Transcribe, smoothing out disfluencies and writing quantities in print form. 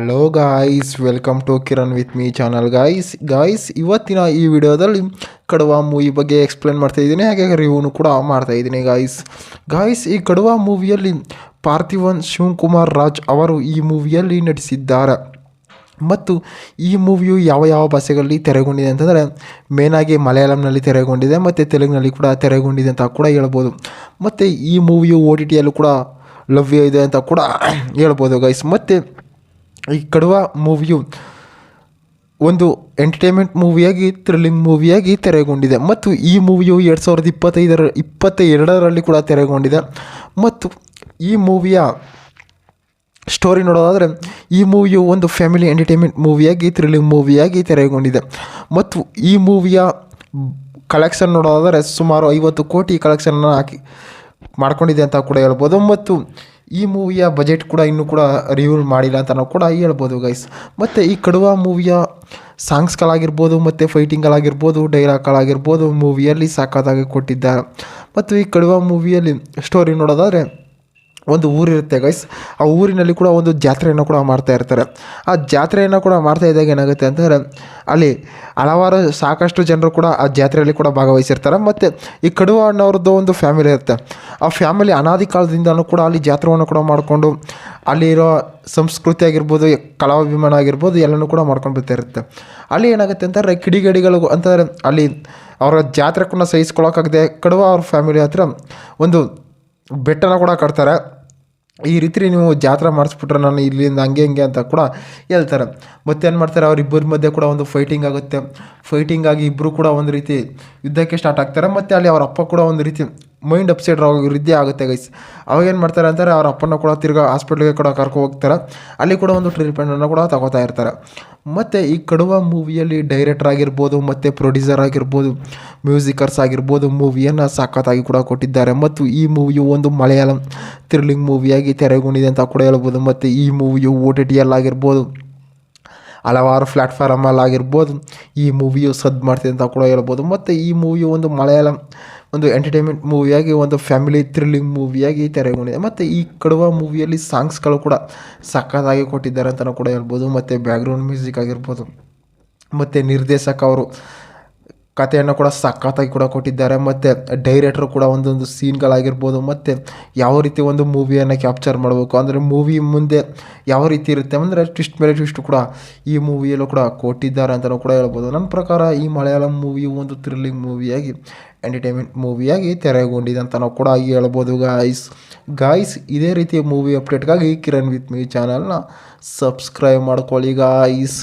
Hello guys, welcome to Kiran with me channel. Guys ಇವತ್ತಿನ ಈ ವಿಡಿಯೋದಲ್ಲಿ ಕಡವ ಮೂವಿ ಬಗ್ಗೆ ಎಕ್ಸ್ಪ್ಲೇನ್ ಮಾಡ್ತಾ ಇದ್ದೀನಿ, ಹಾಗೆ ರಿವ್ಯೂನು ಕೂಡ ಮಾಡ್ತಾ ಇದ್ದೀನಿ. ಗಾಯ್ಸ್ ಈ ಕಡವ ಮೂವಿಯಲ್ಲಿ ಪಾರ್ಥಿವನ್ ಶಿವಕುಮಾರ್ ರಾಜ್ ಅವರು ಈ ಮೂವಿಯಲ್ಲಿ ನಟಿಸಿದ್ದಾರೆ. ಮತ್ತು ಈ ಮೂವಿಯು ಯಾವ ಭಾಷೆಗಳಲ್ಲಿ ತೆರೆಗೊಂಡಿದೆ ಅಂತಂದರೆ ಮೇನಾಗಿ ಮಲಯಾಳಂನಲ್ಲಿ ತೆರೆಗೊಂಡಿದೆ ಮತ್ತು ತೆಲುಗಿನಲ್ಲಿ ಕೂಡ ತೆರೆಗೊಂಡಿದೆ ಅಂತ ಕೂಡ ಹೇಳ್ಬೋದು. ಮತ್ತು ಈ ಮೂವಿಯು OTTಯಲ್ಲೂ ಕೂಡ ಲಭ್ಯ ಇದೆ ಅಂತ ಕೂಡ ಹೇಳ್ಬೋದು ಗಾಯ್ಸ್. ಮತ್ತು ಈ ಕಡವ ಮೂವಿಯು ಒಂದು ಎಂಟರ್ಟೈನ್ಮೆಂಟ್ ಮೂವಿಯಾಗಿ, ಥ್ರಿಲ್ಲಿಂಗ್ ಮೂವಿಯಾಗಿ ತೆರೆಗೊಂಡಿದೆ. ಮತ್ತು ಈ ಮೂವಿಯು 2022ರಲ್ಲಿ ಕೂಡ ತೆರೆಗೊಂಡಿದೆ. ಮತ್ತು ಈ ಮೂವಿಯ ಸ್ಟೋರಿ ನೋಡೋದಾದರೆ ಈ ಮೂವಿಯು ಒಂದು ಫ್ಯಾಮಿಲಿ ಎಂಟರ್ಟೈನ್ಮೆಂಟ್ ಮೂವಿಯಾಗಿ, ಥ್ರಿಲ್ಲಿಂಗ್ ಮೂವಿಯಾಗಿ ತೆರೆಗೊಂಡಿದೆ. ಮತ್ತು ಈ ಮೂವಿಯ ಕಲೆಕ್ಷನ್ ನೋಡೋದಾದರೆ ಸುಮಾರು 50 ಕೋಟಿ ಕಲೆಕ್ಷನ್ನ ಮಾಡ್ಕೊಂಡಿದೆ ಅಂತ ಕೂಡ ಹೇಳ್ಬೋದು. ಮತ್ತು ಈ ಮೂವಿಯ ಬಜೆಟ್ ಕೂಡ ಇನ್ನೂ ಕೂಡ ರಿವ್ಯೂ ಮಾಡಿಲ್ಲ ಅಂತ ನಾವು ಕೂಡ ಹೇಳ್ಬೋದು ಗೈಸ್. ಮತ್ತು ಈ ಕಡವ ಮೂವಿಯ ಸಾಂಗ್ಸ್ಗಳಾಗಿರ್ಬೋದು ಮತ್ತು ಫೈಟಿಂಗ್ಗಳಾಗಿರ್ಬೋದು, ಡೈಲಾಗ್ಗಳಾಗಿರ್ಬೋದು ಮೂವಿಯಲ್ಲಿ ಸಾಕಾಗಿ ಕೊಟ್ಟಿದ್ದಾರೆ. ಮತ್ತು ಈ ಕಡವ ಮೂವಿಯಲ್ಲಿ ಸ್ಟೋರಿ ನೋಡೋದಾದರೆ ಒಂದು ಊರಿರುತ್ತೆ ಗೈಸ್. ಆ ಊರಿನಲ್ಲಿ ಕೂಡ ಒಂದು ಜಾತ್ರೆಯನ್ನು ಕೂಡ ಮಾಡ್ತಾ ಇರ್ತಾರೆ. ಆ ಜಾತ್ರೆಯನ್ನು ಕೂಡ ಮಾಡ್ತಾ ಇದ್ದಾಗ ಏನಾಗುತ್ತೆ ಅಂತಂದರೆ ಅಲ್ಲಿ ಹಲವಾರು ಸಾಕಷ್ಟು ಜನರು ಕೂಡ ಆ ಜಾತ್ರೆಯಲ್ಲಿ ಕೂಡ ಭಾಗವಹಿಸಿರ್ತಾರೆ. ಮತ್ತು ಈ ಕಡವ ಅನ್ನೋರದ್ದು ಒಂದು ಫ್ಯಾಮಿಲಿ ಇರುತ್ತೆ. ಆ ಫ್ಯಾಮಿಲಿ ಅನಾದಿ ಕಾಲದಿಂದಲೂ ಕೂಡ ಅಲ್ಲಿ ಜಾತ್ರೆಯನ್ನು ಕೂಡ ಮಾಡಿಕೊಂಡು ಅಲ್ಲಿರೋ ಸಂಸ್ಕೃತಿ ಆಗಿರ್ಬೋದು, ಕಲಾಭಿಮಾನ ಆಗಿರ್ಬೋದು ಎಲ್ಲನೂ ಕೂಡ ಮಾಡ್ಕೊಂಡು ಬರ್ತಾ ಇರುತ್ತೆ. ಅಲ್ಲಿ ಏನಾಗುತ್ತೆ ಅಂತಂದರೆ ಕಿಡಿಗೇಡಿಗಳು ಅಂತಂದರೆ ಅಲ್ಲಿ ಅವರ ಜಾತ್ರೆ ಕೂಡ ಸಹಿಸ್ಕೊಳ್ಳೋಕ್ಕಾಗದೆ ಕಡವ ಅವ್ರ ಫ್ಯಾಮಿಲಿ ಹತ್ರ ಒಂದು ಬೆಟ್ಟನ ಕೂಡ ಕಟ್ತಾರೆ. ಈ ರೀತಿ ನೀವು ಜಾತ್ರೆ ಮಾಡಿಸ್ಬಿಟ್ರೆ ನಾನು ಇಲ್ಲಿಂದ ಹಂಗೆ ಅಂತ ಕೂಡ ಹೇಳ್ತಾರೆ. ಮತ್ತೇನು ಮಾಡ್ತಾರೆ, ಅವರಿಬ್ಬರ ಮಧ್ಯೆ ಕೂಡ ಒಂದು ಫೈಟಿಂಗ್ ಆಗುತ್ತೆ. ಫೈಟಿಂಗ್ ಆಗಿ ಇಬ್ಬರು ಕೂಡ ಒಂದು ರೀತಿ ಯುದ್ಧಕ್ಕೆ ಸ್ಟಾರ್ಟ್ ಆಗ್ತಾರೆ. ಮತ್ತು ಅಲ್ಲಿ ಅವ್ರ ಅಪ್ಪ ಕೂಡ ಒಂದು ರೀತಿ ಮೈಂಡ್ ಅಪ್ಸೆಟ್ ರೀತಿ ಆಗುತ್ತೆ ಗೈಸ್. ಅವಾಗ ಏನು ಮಾಡ್ತಾರೆ ಅಂತಾರೆ, ಅವ್ರ ಅಪ್ಪನ ಕೂಡ ತಿರ್ಗಾ ಹಾಸ್ಪಿಟ್ಲಿಗೆ ಕೂಡ ಕರ್ಕೊಂಡು ಹೋಗ್ತಾರೆ. ಅಲ್ಲಿ ಕೂಡ ಒಂದು ಟ್ರೀಟ್ಮೆಂಟನ್ನು ಕೂಡ ತಗೋತಾ ಇರ್ತಾರೆ. ಮತ್ತು ಈ ಕಡವ ಮೂವಿಯಲ್ಲಿ ಡೈರೆಕ್ಟರ್ ಆಗಿರ್ಬೋದು ಮತ್ತು ಪ್ರೊಡ್ಯೂಸರ್ ಆಗಿರ್ಬೋದು, ಮ್ಯೂಸಿಕರ್ಸ್ ಆಗಿರ್ಬೋದು ಮೂವಿಯನ್ನು ಸಖತ್ತಾಗಿ ಕೂಡ ಕೊಟ್ಟಿದ್ದಾರೆ. ಮತ್ತು ಈ ಮೂವಿಯು ಒಂದು ಮಲಯಾಳಂ ಥ್ರಿಲ್ಲಿಂಗ್ ಮೂವಿಯಾಗಿ ತೆರೆಗೊಂಡಿದೆ ಅಂತ ಕೂಡ ಹೇಳ್ಬೋದು. ಮತ್ತು ಈ ಮೂವಿಯು OTTಯಲ್ಲಾಗಿರ್ಬೋದು, ಹಲವಾರು ಪ್ಲ್ಯಾಟ್ಫಾರ್ಮಲ್ಲಾಗಿರ್ಬೋದು ಈ ಮೂವಿಯು ಸದ್ದು ಮಾಡ್ತಿದೆ ಅಂತ ಕೂಡ ಹೇಳ್ಬೋದು. ಮತ್ತು ಈ ಮೂವಿಯು ಒಂದು ಮಲಯಾಳಂ ಒಂದು ಎಂಟರ್ಟೈನ್ಮೆಂಟ್ ಮೂವಿಯಾಗಿ, ಒಂದು ಫ್ಯಾಮಿಲಿ ಥ್ರಿಲ್ಲಿಂಗ್ ಮೂವಿಯಾಗಿ ತೆರೆಗೊಂಡಿದೆ. ಮತ್ತು ಈ ಕಡವ ಮೂವಿಯಲ್ಲಿ ಸಾಂಗ್ಸ್ಗಳು ಕೂಡ ಸಖತ್ತಾಗಿ ಕೊಟ್ಟಿದ್ದಾರೆ ಅಂತಲೂ ಕೂಡ ಹೇಳ್ಬೋದು. ಮತ್ತು ಬ್ಯಾಕ್ಗ್ರೌಂಡ್ ಮ್ಯೂಸಿಕ್ ಆಗಿರ್ಬೋದು ಮತ್ತು ನಿರ್ದೇಶಕ ಅವರು ಕಥೆಯನ್ನು ಕೂಡ ಸಖತ್ತಾಗಿ ಕೂಡ ಕೊಟ್ಟಿದ್ದಾರೆ. ಮತ್ತು ಡೈರೆಕ್ಟ್ರು ಕೂಡ ಒಂದೊಂದು ಸೀನ್ಗಳಾಗಿರ್ಬೋದು ಮತ್ತು ಯಾವ ರೀತಿ ಒಂದು ಮೂವಿಯನ್ನು ಕ್ಯಾಪ್ಚರ್ ಮಾಡಬೇಕು ಅಂದರೆ ಮೂವಿ ಮುಂದೆ ಯಾವ ರೀತಿ ಇರುತ್ತೆ ಅಂದರೆ ಟ್ವಿಸ್ಟ್ ಮೇಲೆ ಟ್ವಿಸ್ಟು ಕೂಡ ಈ ಮೂವಿಯಲ್ಲೂ ಕೂಡ ಕೊಟ್ಟಿದ್ದಾರೆ ಅಂತಲೂ ಕೂಡ ಹೇಳ್ಬೋದು. ನನ್ನ ಪ್ರಕಾರ ಈ ಮಲಯಾಳಂ ಮೂವಿಯು ಒಂದು ಥ್ರಿಲ್ಲಿಂಗ್ ಮೂವಿಯಾಗಿ, ಎಂಟರ್ಟೈನ್ಮೆಂಟ್ ಮೂವಿಯಾಗಿ ತೆರೆಗೊಂಡಿದೆ ಅಂತ ನಾವು ಕೂಡ ಹೇಳ್ಬೋದು ಗಾಯ್ಸ್. ಇದೇ ರೀತಿಯ ಮೂವಿ ಅಪ್ಡೇಟ್ಗಾಗಿ ಕಿರಣ್ ವಿತ್ ಮೀ ಚಾನಲ್ನ ಸಬ್ಸ್ಕ್ರೈಬ್ ಮಾಡ್ಕೊಳ್ಳಿ ಗಾಯ್ಸ್.